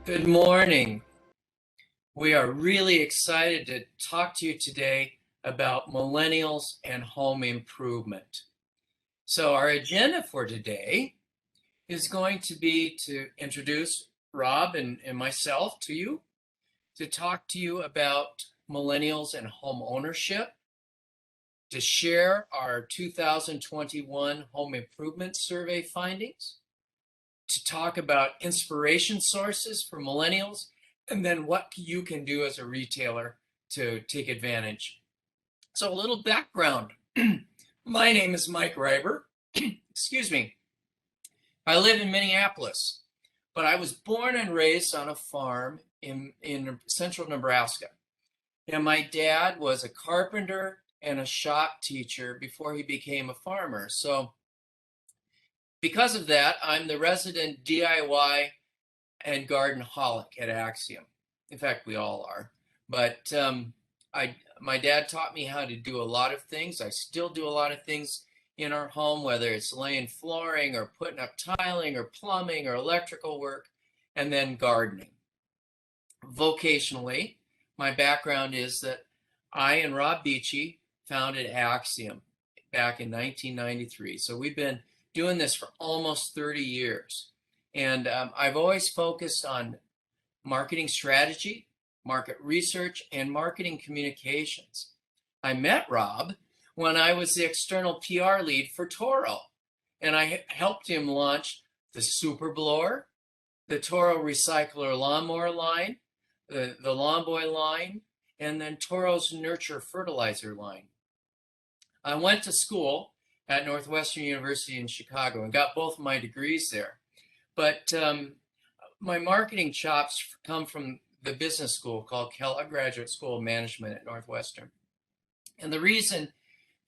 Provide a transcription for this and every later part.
Good morning. We are really excited to talk to you today about millennials and home improvement. So our agenda for today is going to be to introduce Rob and myself to you, to talk to you about millennials and home ownership, to share our 2021 home improvement survey findings, to talk about inspiration sources for millennials, and then what you can do as a retailer to take advantage. So a little background. My name is Mike Reiber. Excuse me. I live in Minneapolis, but I was born and raised on a farm in central Nebraska. And my dad was a carpenter and a shop teacher before he became a farmer. So because of that, I'm the resident DIY and garden holic at Axiom. In fact, we all are. But my dad taught me how to do a lot of things. I still do a lot of things in our home, whether it's laying flooring or putting up tiling or plumbing or electrical work, and then gardening. Vocationally, my background is that I and Rob Beachy founded Axiom back in 1993. So we've been doing this for almost 30 years. And I've always focused on marketing strategy, market research, and marketing communications. I met Rob when I was the external PR lead for Toro, and I helped him launch the Super Blower, the Toro Recycler Lawnmower line, the Lawn Boy line, and then Toro's Nurture Fertilizer line. I went to school at Northwestern University in Chicago and got both of my degrees there. But my marketing chops come from the business school called Kellogg Graduate School of Management at Northwestern. And the reason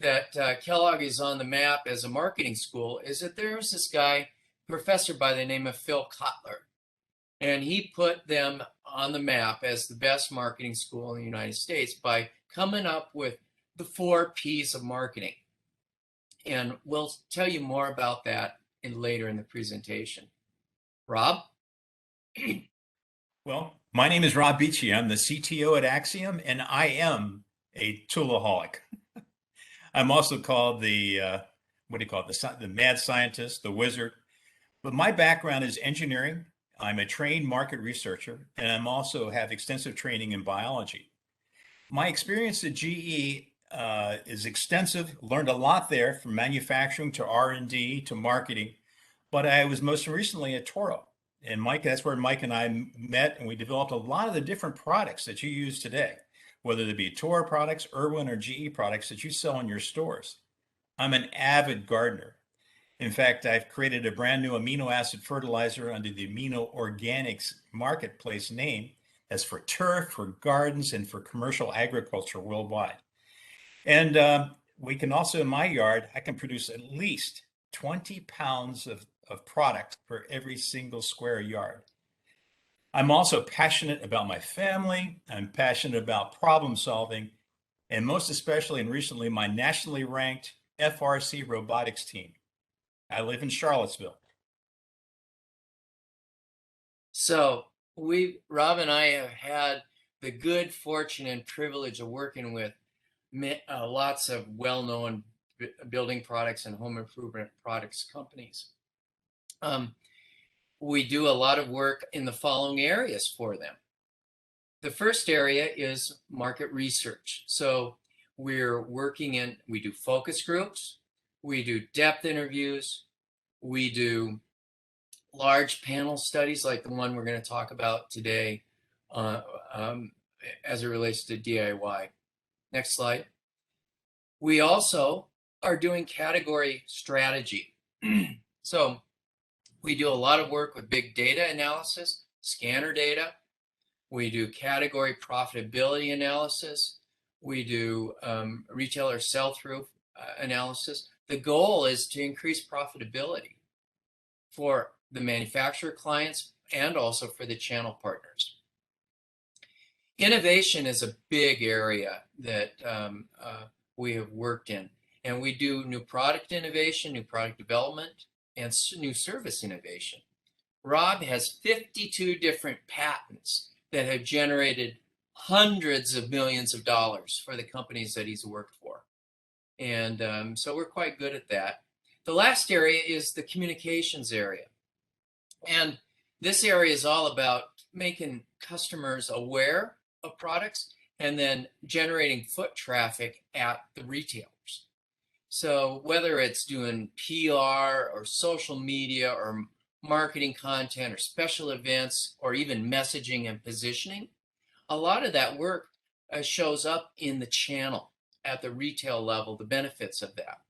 that Kellogg is on the map as a marketing school is that there was this guy, professor by the name of Phil Kotler, and he put them on the map as the best marketing school in the United States by coming up with the 4 P's of marketing. And we'll tell you more about that later in the presentation. Rob? Well, my name is Rob Beachy. I'm the CTO at Axiom, and I am a toolaholic. I'm also called the what do you call it? The mad scientist, the wizard. But my background is engineering. I'm a trained market researcher, and I'm also have extensive training in biology. My experience at GE is extensive. Learned a lot there, from manufacturing to R&D to marketing. But I was most recently at Toro. And Mike, that's where Mike and I met, and we developed a lot of the different products that you use today, whether they be Toro products, Irwin, or GE products that you sell in your stores. I'm an avid gardener. In fact, I've created a brand new amino acid fertilizer under the Amino Organics marketplace name that's for turf, for gardens, and for commercial agriculture worldwide. And we can also, in my yard, I can produce at least 20 pounds of product for every single square yard. I'm also passionate about my family. I'm passionate about problem solving, and most especially and recently, my nationally ranked FRC robotics team. I live in Charlottesville. So Rob and I have had the good fortune and privilege of working with lots of well-known building products and home improvement products companies. We do a lot of work in the following areas for them. The first area is market research. So we do focus groups, we do depth interviews, we do large panel studies like the one we're going to talk about today as it relates to DIY. Next slide. We also are doing category strategy. So we do a lot of work with big data analysis, scanner data. We do category profitability analysis. We do retailer sell-through analysis. The goal is to increase profitability for the manufacturer clients and also for the channel partners. Innovation is a big area that we have worked in, and we do new product innovation, new product development, and new service innovation. Rob has 52 different patents that have generated hundreds of millions of dollars for the companies that he's worked for. And so we're quite good at that. The last area is the communications area. And this area is all about making customers aware of products and then generating foot traffic at the retailers. So whether it's doing PR or social media or marketing content or special events or even messaging and positioning, a lot of that work shows up in the channel at the retail level, the benefits of that.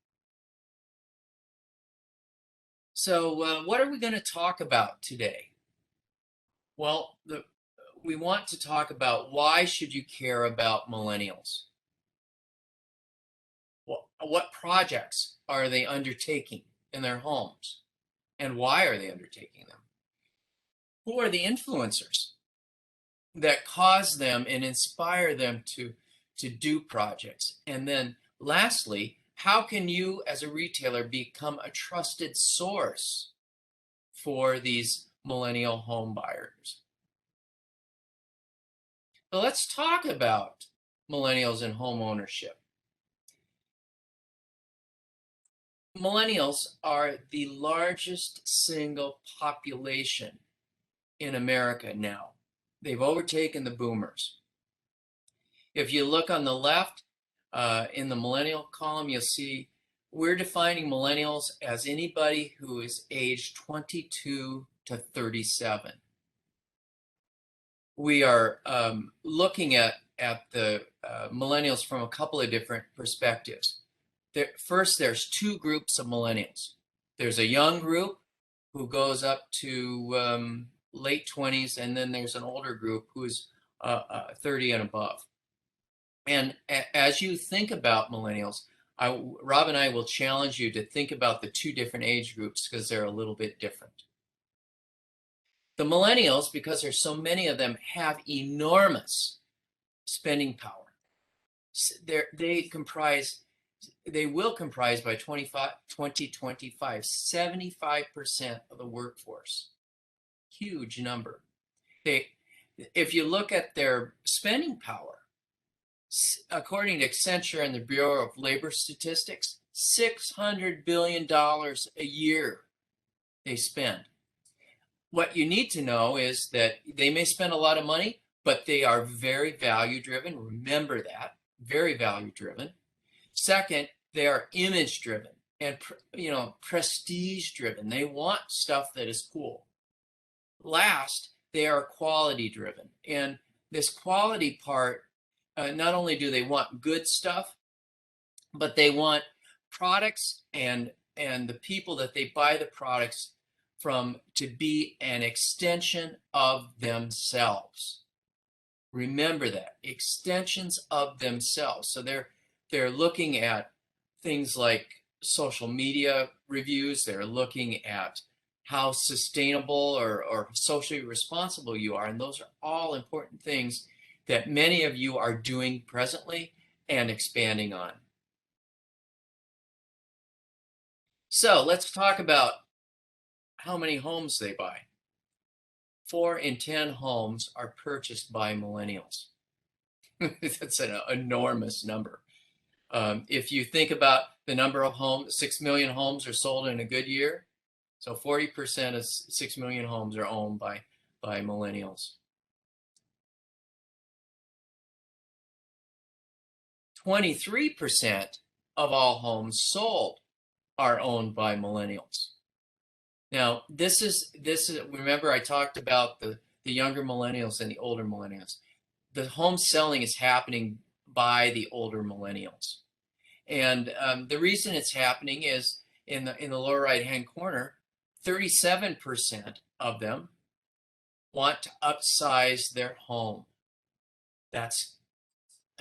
So what are we going to talk about today? Well, we want to talk about why should you care about millennials? What projects are they undertaking in their homes? And why are they undertaking them? Who are the influencers that cause them and inspire them to do projects? And then lastly, how can you as a retailer become a trusted source for these millennial home buyers? So let's talk about millennials and home ownership. Millennials are the largest single population in America now. They've overtaken the boomers. If you look on the left in the millennial column, you'll see we're defining millennials as anybody who is aged 22 to 37. We are looking at the millennials from a couple of different perspectives. First, there's two groups of millennials. There's a young group who goes up to late 20s, and then there's an older group who's 30 and above. And as you think about millennials, Rob and I will challenge you to think about the two different age groups because they're a little bit different. The millennials, because there's so many of them, have enormous spending power. They will comprise by 2025 75% of the workforce. Huge number. If you look at their spending power, according to Accenture and the Bureau of Labor Statistics, $600 billion a year they spend. What you need to know is that they may spend a lot of money, but they are very value driven. Remember that, very value driven. Second, they are image driven and prestige driven. They want stuff that is cool. Last, they are quality driven. And this quality part, not only do they want good stuff, but they want products and the people that they buy the products from to be an extension of themselves. Remember that, extensions of themselves. So they're looking at things like social media reviews. They're looking at how sustainable or socially responsible you are. And those are all important things that many of you are doing presently and expanding on. So let's talk about how many homes they buy. 4 in 10 homes are purchased by millennials. That's an enormous number. If you think about the number of homes, 6 million homes are sold in a good year. So 40% of 6 million homes are owned by millennials. 23% of all homes sold are owned by millennials. Now, this is remember I talked about the younger millennials and the older millennials. The home selling is happening by the older millennials. And the reason it's happening is in the lower right-hand corner, 37% of them want to upsize their home. That's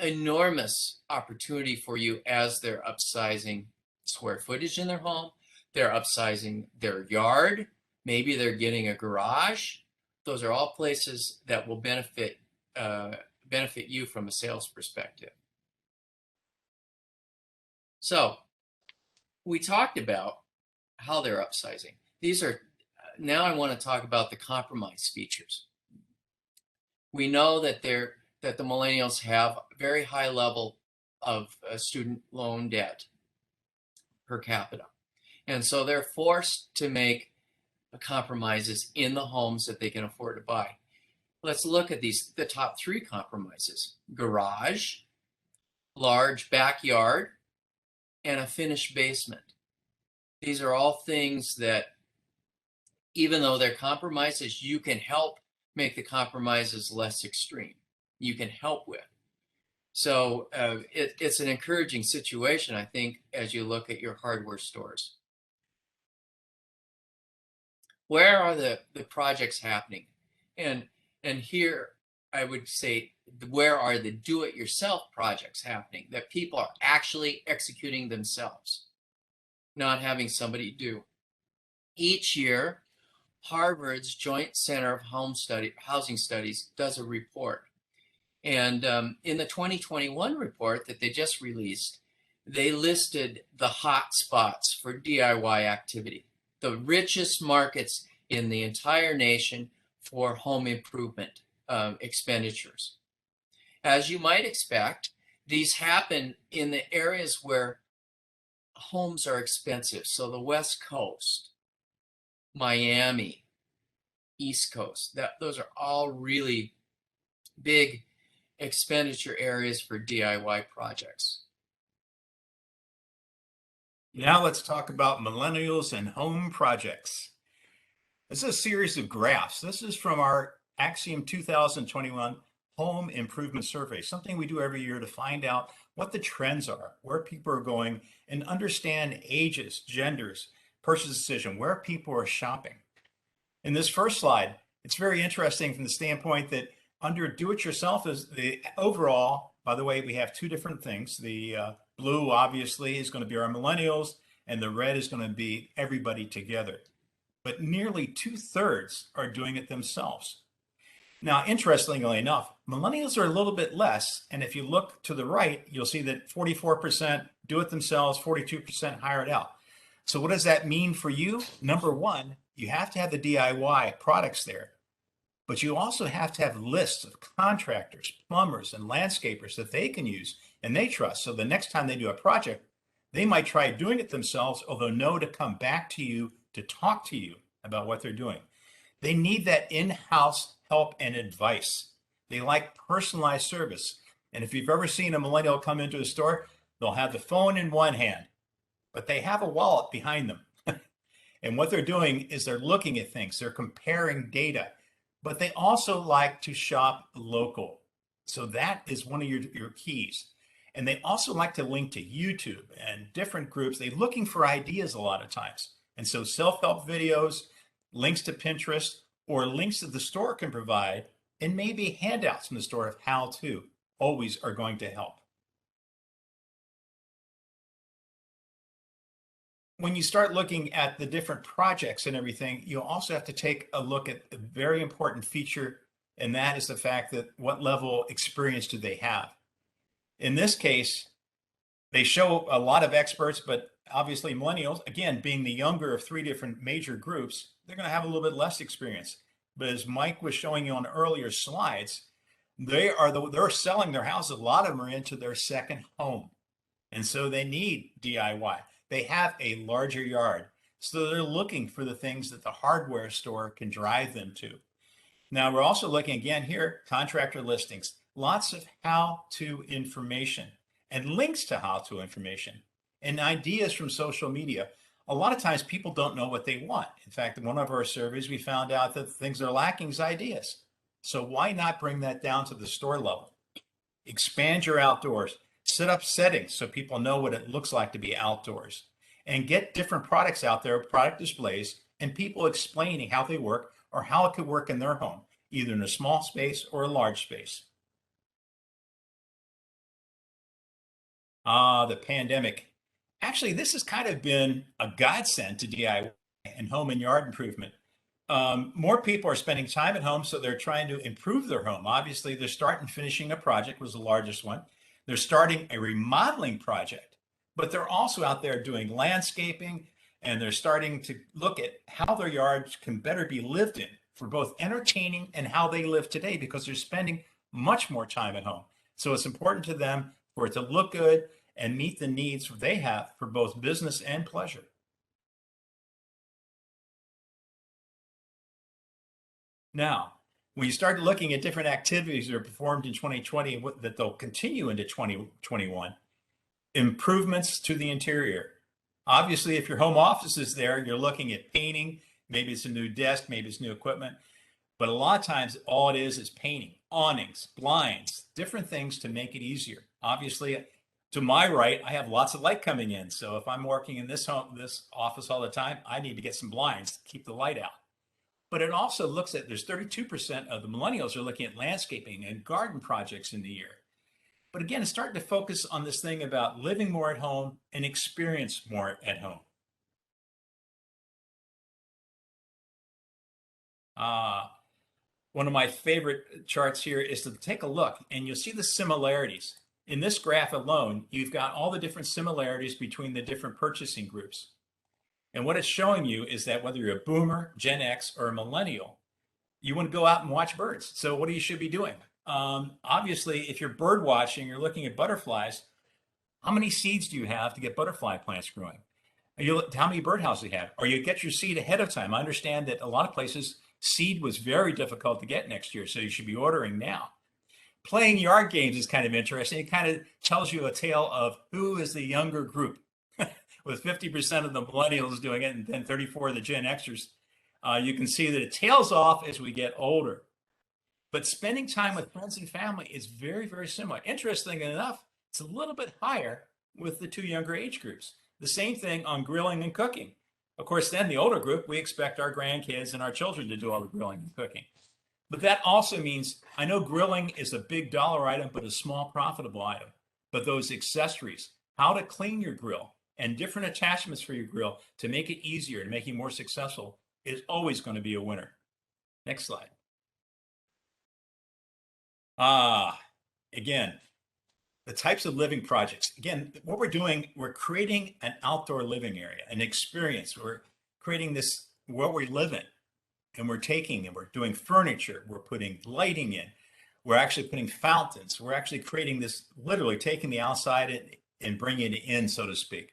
enormous opportunity for you as they're upsizing square footage in their home. They're upsizing their yard. Maybe they're getting a garage. Those are all places that will benefit you from a sales perspective. So we talked about how they're upsizing. These are now I want to talk about the compromise features. We know that the millennials have a very high level of student loan debt per capita. And so they're forced to make compromises in the homes that they can afford to buy. Let's look at the top three compromises: garage, large backyard, and a finished basement. These are all things that, even though they're compromises, you can help make the compromises less extreme. You can help with. So it's an encouraging situation, I think, as you look at your hardware stores. Where are the projects happening? And here I would say, where are the do-it-yourself projects happening that people are actually executing themselves, not having somebody do? Each year, Harvard's Joint Center of Housing Studies does a report. And in the 2021 report that they just released, they listed the hot spots for DIY activity, the richest markets in the entire nation for home improvement expenditures. As you might expect, these happen in the areas where homes are expensive. So the West Coast, Miami, East Coast, those are all really big expenditure areas for DIY projects. Now let's talk about millennials and home projects. This is a series of graphs. This is from our Axiom 2021 Home Improvement Survey, something we do every year to find out what the trends are, where people are going, and understand ages, genders, purchase decision, where people are shopping. In this first slide, it's very interesting from the standpoint that under do-it-yourself is the overall, by the way, we have two different things. The blue obviously is going to be our millennials, and the red is going to be everybody together. But nearly 2/3 are doing it themselves. Now, interestingly enough, millennials are a little bit less. And if you look to the right, you'll see that 44% do it themselves, 42% hire it out. So what does that mean for you? Number one, you have to have the DIY products there, but you also have to have lists of contractors, plumbers, and landscapers that they can use and they trust. So the next time they do a project, they might try doing it themselves, although know to come back to you to talk to you about what they're doing. They need that in-house help and advice. They like personalized service. And if you've ever seen a millennial come into a store, they'll have the phone in one hand, but they have a wallet behind them. And what they're doing is they're looking at things, they're comparing data, but they also like to shop local. So that is one of your keys. And they also like to link to YouTube and different groups. They're looking for ideas a lot of times. And so self-help videos, links to Pinterest, or links that the store can provide, and maybe handouts from the store of how to, always are going to help. When you start looking at the different projects and everything, you'll also have to take a look at a very important feature, and that is the fact that what level experience do they have? In this case, they show a lot of experts, but obviously millennials, again, being the younger of three different major groups, they're going to have a little bit less experience. But as Mike was showing you on earlier slides, they're selling their houses. A lot of them are into their second home. And so they need DIY. They have a larger yard. So they're looking for the things that the hardware store can drive them to. Now we're also looking again here, contractor listings, lots of how-to information and links to how-to information and ideas from social media. A lot of times people don't know what they want. In fact, in one of our surveys, we found out that the things they're lacking is ideas. So why not bring that down to the store level? Expand your outdoors, set up settings so people know what it looks like to be outdoors, and get different products out there, product displays, and people explaining how they work or how it could work in their home, either in a small space or a large space. The pandemic. Actually, this has kind of been a godsend to DIY and home and yard improvement. More people are spending time at home, so they're trying to improve their home. Obviously, they're starting finishing a project was the largest one. They're starting a remodeling project, but they're also out there doing landscaping, and they're starting to look at how their yards can better be lived in for both entertaining and how they live today, because they're spending much more time at home. So it's important to them for it to look good and meet the needs they have for both business and pleasure. Now, when you start looking at different activities that are performed in 2020 that they'll continue into 2021, improvements to the interior. Obviously, if your home office is there, you're looking at painting. Maybe it's a new desk, maybe it's new equipment. But a lot of times, all it is painting, awnings, blinds, different things to make it easier. Obviously, to my right, I have lots of light coming in. So if I'm working in this office all the time, I need to get some blinds to keep the light out. But it also looks at, there's 32% of the millennials are looking at landscaping and garden projects in the year. But again, it's starting to focus on this thing about living more at home and experience more at home. One of my favorite charts here is to take a look, and you'll see the similarities. In this graph alone, you've got all the different similarities between the different purchasing groups. And what it's showing you is that whether you're a boomer, Gen X, or a millennial, you want to go out and watch birds. So what you should be doing? Obviously, if you're bird watching, you're looking at butterflies, how many seeds do you have to get butterfly plants growing? How many birdhouses do you have? Or you get your seed ahead of time. I understand that a lot of places, seed was very difficult to get next year, so you should be ordering now. Playing yard games is kind of interesting. It kind of tells you a tale of who is the younger group, with 50% of the millennials doing it and then 34% of the Gen Xers. You can see that it tails off as we get older. But spending time with friends and family is very, very similar. Interestingly enough, it's a little bit higher with the two younger age groups. The same thing on grilling and cooking. Of course, then the older group, we expect our grandkids and our children to do all the grilling and cooking. But that also means, I know grilling is a big dollar item, but a small profitable item. But those accessories, how to clean your grill and different attachments for your grill to make it easier, to make you more successful, is always going to be a winner. Next slide. Again, the types of living projects. Again, what we're doing, we're creating an outdoor living area, an experience. We're creating this, what we live in, and we're taking and we're doing furniture. We're putting lighting in. We're actually putting fountains. We're actually creating this, literally taking the outside and bringing it in, so to speak.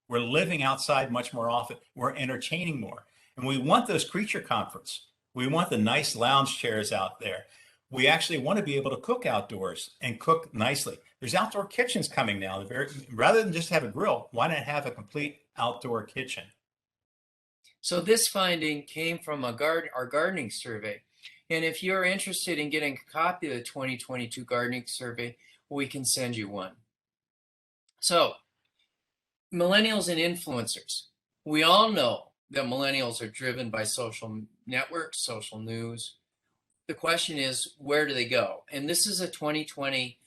We're living outside much more often. We're entertaining more. And we want those creature comforts. We want the nice lounge chairs out there. We actually want to be able to cook outdoors and cook nicely. There's outdoor kitchens coming now. Rather than just have a grill, why not have a complete outdoor kitchen? So this finding came from our gardening survey. And if you're interested in getting a copy of the 2022 gardening survey, we can send you one. So, millennials and influencers. We all know that millennials are driven by social networks, social news. The question is, where do they go? And this is a 2020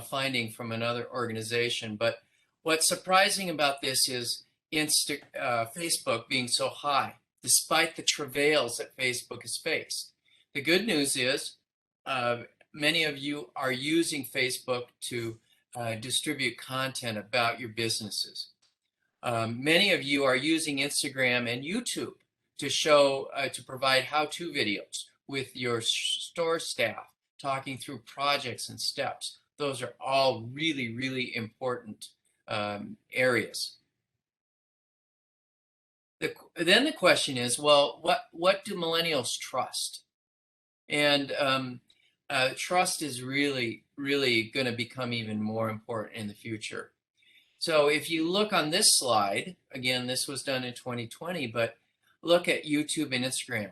finding from another organization. But what's surprising about this is Facebook being so high, despite the travails that Facebook has faced. The good news is many of you are using Facebook to distribute content about your businesses. Many of you are using Instagram and YouTube to show, to provide how-to videos with your store staff, talking through projects and steps. Those are all really, really important areas. Then the question is, well, what do millennials trust? And trust is really, really going to become even more important in the future. So if you look on this slide, again, this was done in 2020, but look at YouTube and Instagram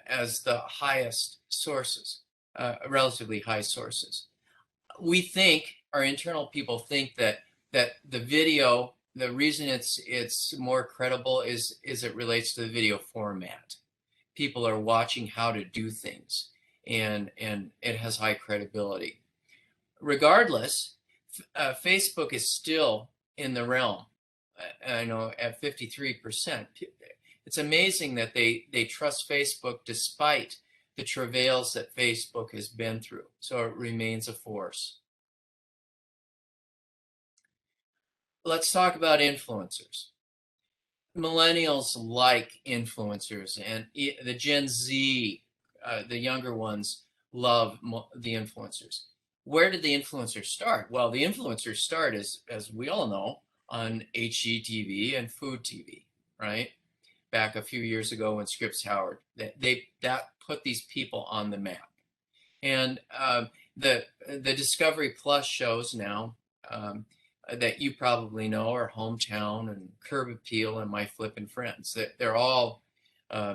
as the highest sources, relatively high sources. We think, our internal people think that the video, the reason it's more credible is it relates to the video format. People are watching how to do things, and it has high credibility. Regardless, Facebook is still in the realm. I know at 53%. It's amazing that they trust Facebook despite the travails that Facebook has been through. So it remains a force. Let's talk about influencers. millennials like influencers, and the Gen Z, the younger ones, love the influencers. Where did the influencers start? Well, the influencers start, as we all know, on HGTV and Food TV, right? Back a few years ago when Scripps Howard, that put these people on the map. And the Discovery Plus shows now, that you probably know are Hometown and Curb Appeal and My Flippin' Friends. They're all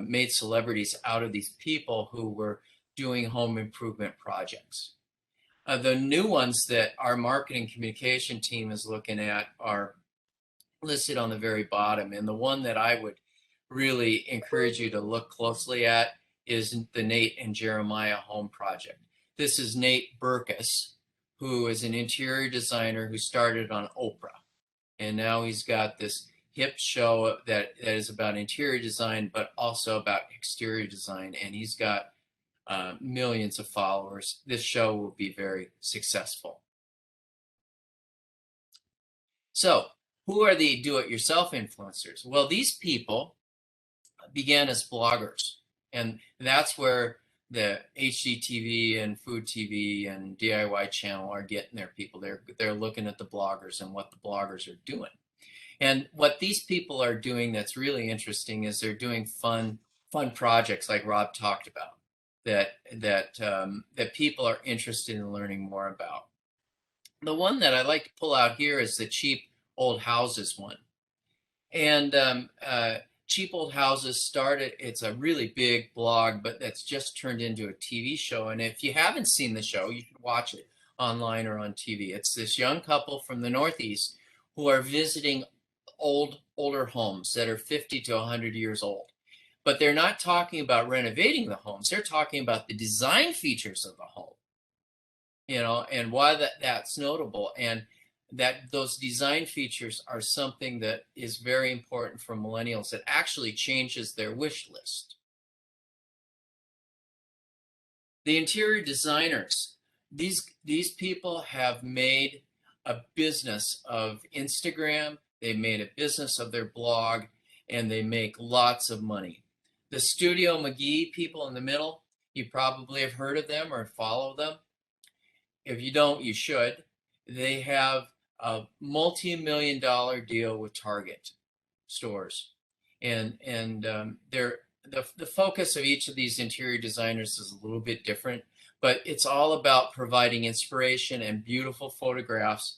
made celebrities out of these people who were doing home improvement projects. The new ones that our marketing communication team is looking at are listed on the very bottom. And the one that I would really encourage you to look closely at is the Nate and Jeremiah Home Project. This is Nate Berkus, who is an interior designer who started on Oprah. And now he's got this hip show that is about interior design, but also about exterior design. And he's got millions of followers. This show will be very successful. So, who are the do-it-yourself influencers? Well, these people began as bloggers, and that's where the HGTV and Food TV and DIY channel are getting their people. They're looking at the bloggers and what the bloggers are doing. And what these people are doing that's really interesting is they're doing fun projects like Rob talked about that people are interested in learning more about. The one that I like to pull out here is the cheap old houses one. And Cheap Old Houses started, it's a really big blog, but that's just turned into a TV show. And if you haven't seen the show, you should watch it online or on TV. It's this young couple from the Northeast who are visiting older homes that are 50 to 100 years old. But they're not talking about renovating the homes. They're talking about the design features of the home, and why that's notable. And that those design features are something that is very important for millennials. That actually changes their wish list. The interior designers, these people have made a business of Instagram. They made a business of their blog, and they make lots of money. The Studio McGee people in the middle, you probably have heard of them or follow them. If you don't, you should. They have a multi-million-dollar deal with Target stores, and the focus of each of these interior designers is a little bit different, but it's all about providing inspiration and beautiful photographs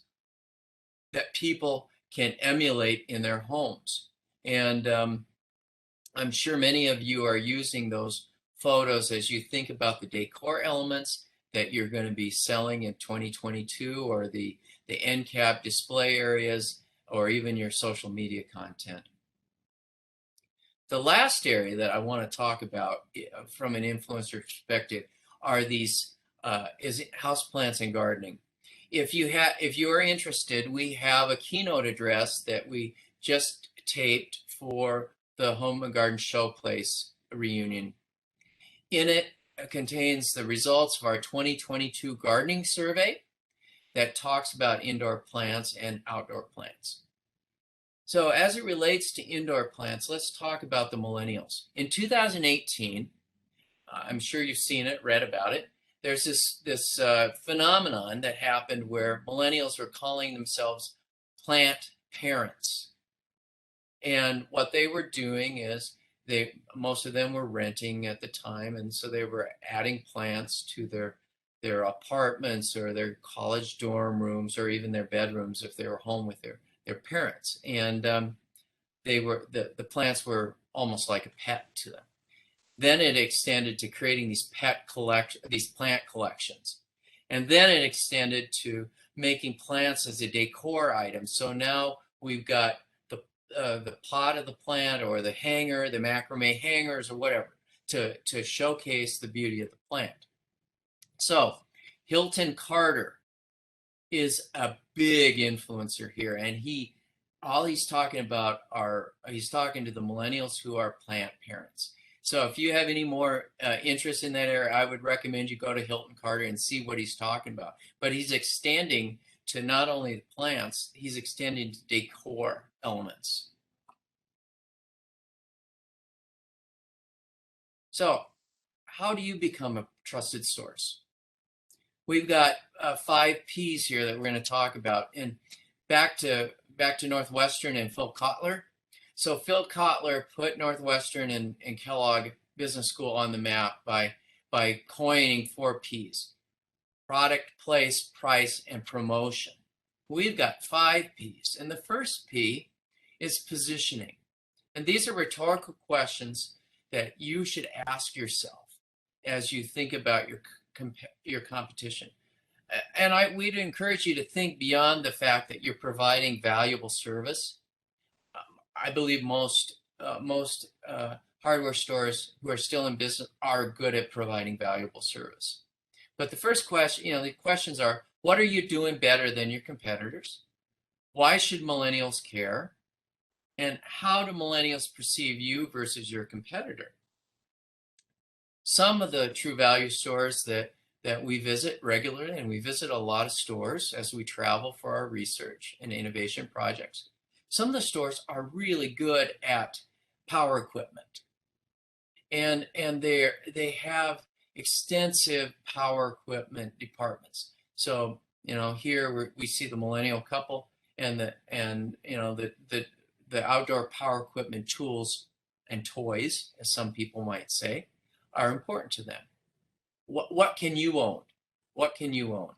that people can emulate in their homes. And I'm sure many of you are using those photos as you think about the decor elements that you're going to be selling in 2022, or the end cap display areas, or even your social media content. The last area that I want to talk about from an influencer perspective are these is houseplants and gardening. If you are interested, we have a keynote address that we just taped for the Home and Garden Showplace reunion. In it contains the results of our 2022 gardening survey that talks about indoor plants and outdoor plants. So as it relates to indoor plants, let's talk about the millennials. In 2018, I'm sure you've seen it, read about it. There's this phenomenon that happened where millennials were calling themselves plant parents. And what they were doing is most of them were renting at the time, and so they were adding plants to their apartments or their college dorm rooms or even their bedrooms if they were home with their parents. And the plants were almost like a pet to them. Then it extended to creating these plant collections. And then it extended to making plants as a decor item. So now we've got the pot of the plant, or the hanger, the macrame hangers, or whatever, to showcase the beauty of the plant. So Hilton Carter is a big influencer here, and he's talking to the millennials who are plant parents. So if you have any more interest in that area, I would recommend you go to Hilton Carter and see what he's talking about. But he's extending to not only the plants, he's extending to decor elements. So how do you become a trusted source? We've got 5 P's here that we're going to talk about. And back to Northwestern and Phil Kotler. So Phil Kotler put Northwestern and Kellogg Business School on the map by coining 4 P's: product, place, price, and promotion. We've got 5 P's. And the first P is positioning. And these are rhetorical questions that you should ask yourself as you think about your competition. And we'd encourage you to think beyond the fact that you're providing valuable service. I believe most hardware stores who are still in business are good at providing valuable service. But the first question, the questions are, what are you doing better than your competitors? Why should millennials care? And how do millennials perceive you versus your competitor? Some of the True Value stores that we visit regularly, and we visit a lot of stores as we travel for our research and innovation projects. Some of the stores are really good at power equipment, and they have extensive power equipment departments. So here we see the millennial couple, and the outdoor power equipment tools and toys, as some people might say, are important to them. What can you own? What can you own?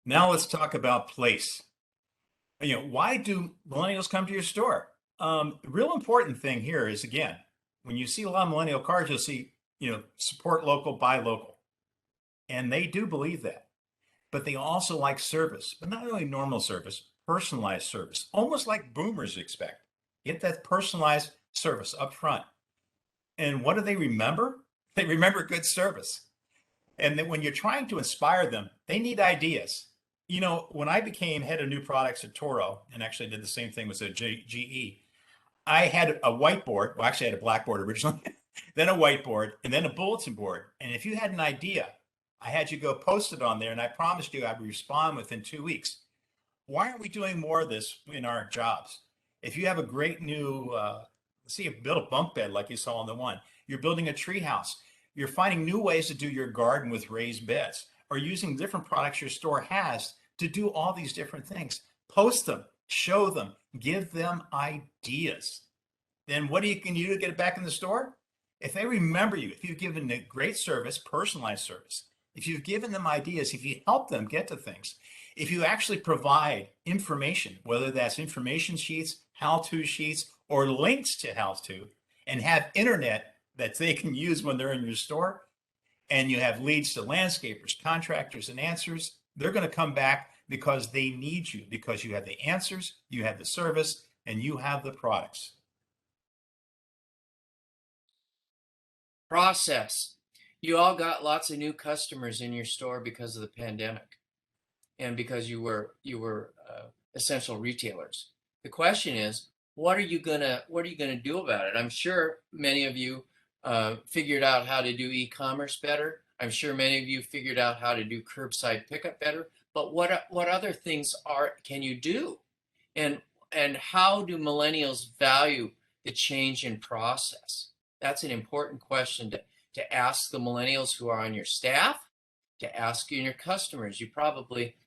Now let's talk about place. Why do millennials come to your store? The real important thing here is, again, when you see a lot of millennial cars, you'll see, support local, buy local. And they do believe that. But they also like service, but not only normal service, personalized service, almost like boomers expect. Get that personalized service up front. And what do they remember? They remember good service. And then when you're trying to inspire them, they need ideas. When I became head of new products at Toro, and actually did the same thing with GE, I had a whiteboard. Well, actually, I had a blackboard originally, then a whiteboard, and then a bulletin board. And if you had an idea, I had you go post it on there, and I promised you I would respond within 2 weeks. Why aren't we doing more of this in our jobs? If you have a great new, let's see, you build a bunk bed like you saw on the one, you're building a tree house, you're finding new ways to do your garden with raised beds, or using different products your store has to do all these different things. Post them, show them, give them ideas. Then what can you do to get it back in the store? If they remember you, if you've given a great service, personalized service, if you've given them ideas, if you help them get to things, if you actually provide information, whether that's information sheets, how-to sheets, or links to how-to, and have internet that they can use when they're in your store, and you have leads to landscapers, contractors, and answers, they're going to come back because they need you, because you have the answers, you have the service, and you have the products. Process. You all got lots of new customers in your store because of the pandemic, and because you were essential retailers. The question is, what are you gonna do about it? I'm sure many of you figured out how to do e-commerce better. I'm sure many of you figured out how to do curbside pickup better. But what other things can you do? And how do millennials value the change in process? That's an important question to ask the millennials who are on your staff, to ask your customers.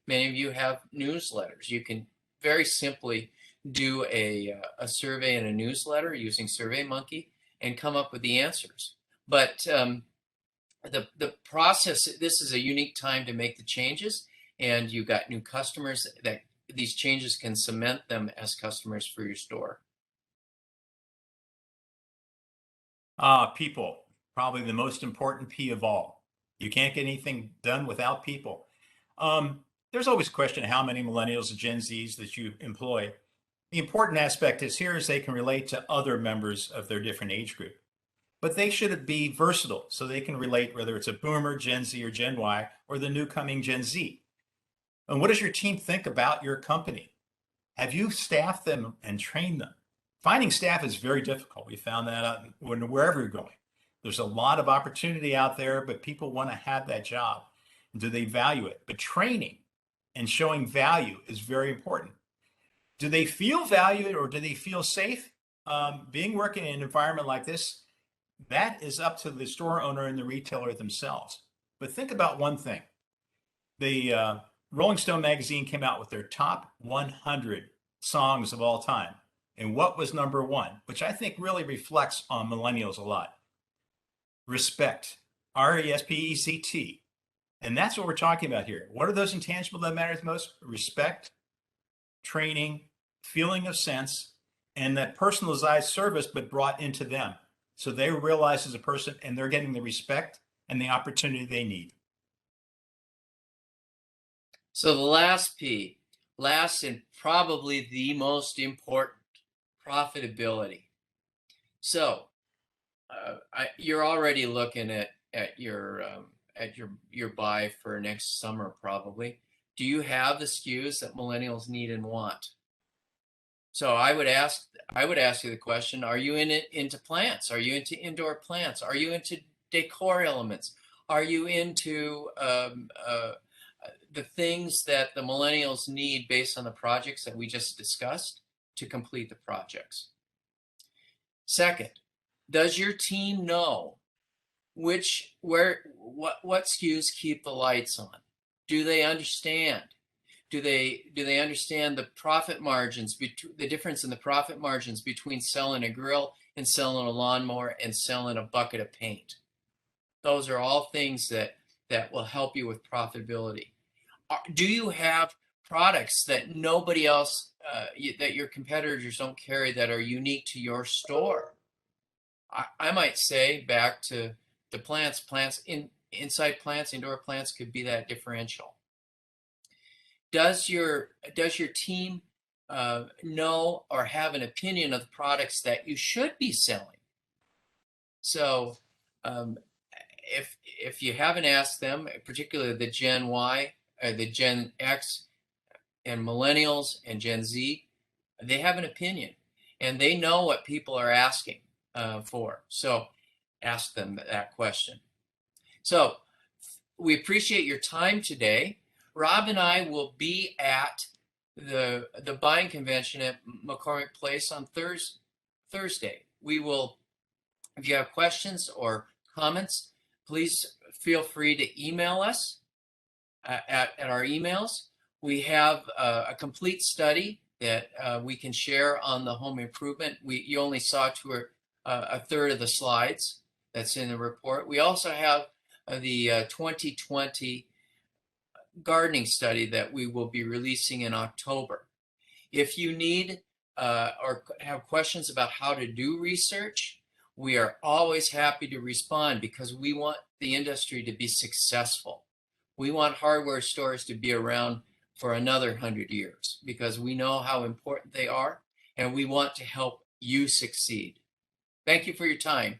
Many of you have newsletters. You can very simply do a survey and a newsletter using SurveyMonkey and come up with the answers. But the process, this is a unique time to make the changes, and you've got new customers that these changes can cement them as customers for your store. People, probably the most important P of all. You can't get anything done without people. There's always a question how many millennials and Gen Zs that you employ. The important aspect is they can relate to other members of their different age group. But they should be versatile so they can relate whether it's a boomer, Gen Z, or Gen Y, or the new coming Gen Z. And what does your team think about your company? Have you staffed them and trained them? Finding staff is very difficult. We found that out wherever you're going. There's a lot of opportunity out there, but people want to have that job. Do they value it? But training and showing value is very important. Do they feel valued or do they feel safe? Being working in an environment like this, that is up to the store owner and the retailer themselves. But think about one thing. The Rolling Stone magazine came out with their top 100 songs of all time. And what was number one, which I think really reflects on millennials a lot? Respect. RESPECT. And that's what we're talking about here. What are those intangibles that matter the most? Respect, training, feeling of sense, and that personalized service, but brought into them. So they realize as a person and they're getting the respect and the opportunity they need. So the last P, last and probably the most important, profitability. So you're already looking at your buy for next summer probably. Do you have the SKUs that millennials need and want? So I would ask you the question: are you into plants? Are you into indoor plants? Are you into decor elements? Are you into the things that the millennials need based on the projects that we just discussed to complete the projects? Second, does your team know what SKUs keep the lights on? Do they understand? Do they understand the profit margins, the difference in the profit margins between selling a grill and selling a lawnmower and selling a bucket of paint? Those are all things that will help you with profitability. Do you have products that nobody else, that your competitors don't carry, that are unique to your store? I might say back to the plants, inside plants, indoor plants could be that differential. Does your team know or have an opinion of the products that you should be selling? So if you haven't asked them, particularly the Gen Y, the Gen X, and Millennials and Gen Z, they have an opinion and they know what people are asking for. So ask them that question. So we appreciate your time today. Rob and I will be at the buying convention at McCormick Place on Thursday. We will, if you have questions or comments, please feel free to email us at our emails. We have a complete study that we can share on the home improvement. You only saw a third of the slides that's in the report. We also have the 2020 gardening study that we will be releasing in October. If you need or have questions about how to do research, we are always happy to respond because we want the industry to be successful. We want hardware stores to be around for another 100 years because we know how important they are and we want to help you succeed. Thank you for your time.